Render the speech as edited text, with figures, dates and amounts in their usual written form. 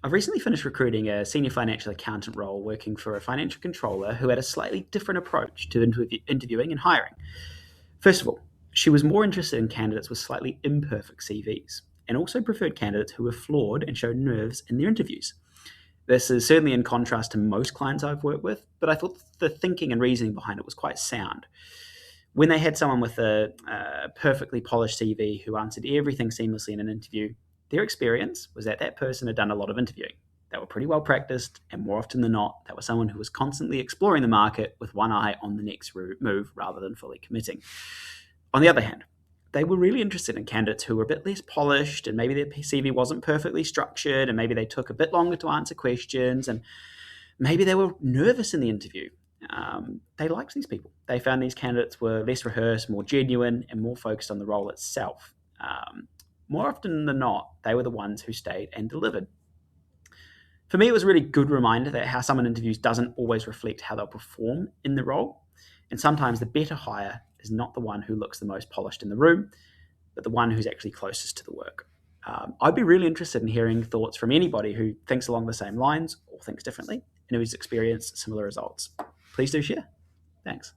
I've recently finished recruiting a senior financial accountant role working for a financial controller who had a slightly different approach to interviewing and hiring. First of all, she was more interested in candidates with slightly imperfect CVs and also preferred candidates who were flawed and showed nerves in their interviews. This is certainly in contrast to most clients I've worked with, but I thought the thinking and reasoning behind it was quite sound. When they had someone with a perfectly polished CV who answered everything seamlessly in an interview, their experience was that that person had done a lot of interviewing. They were pretty well practiced, and more often than not, that was someone who was constantly exploring the market with one eye on the next move rather than fully committing. On the other hand, they were really interested in candidates who were a bit less polished and maybe their CV wasn't perfectly structured and maybe they took a bit longer to answer questions and maybe they were nervous in the interview. They liked these people. They found these candidates were less rehearsed, more genuine, and more focused on the role itself. More often than not, they were the ones who stayed and delivered. For me, it was a really good reminder that how someone interviews doesn't always reflect how they'll perform in the role. And sometimes the better hire is not the one who looks the most polished in the room, but the one who's actually closest to the work. I'd be really interested in hearing thoughts from anybody who thinks along the same lines or thinks differently and who's experienced similar results. Please do share. Thanks.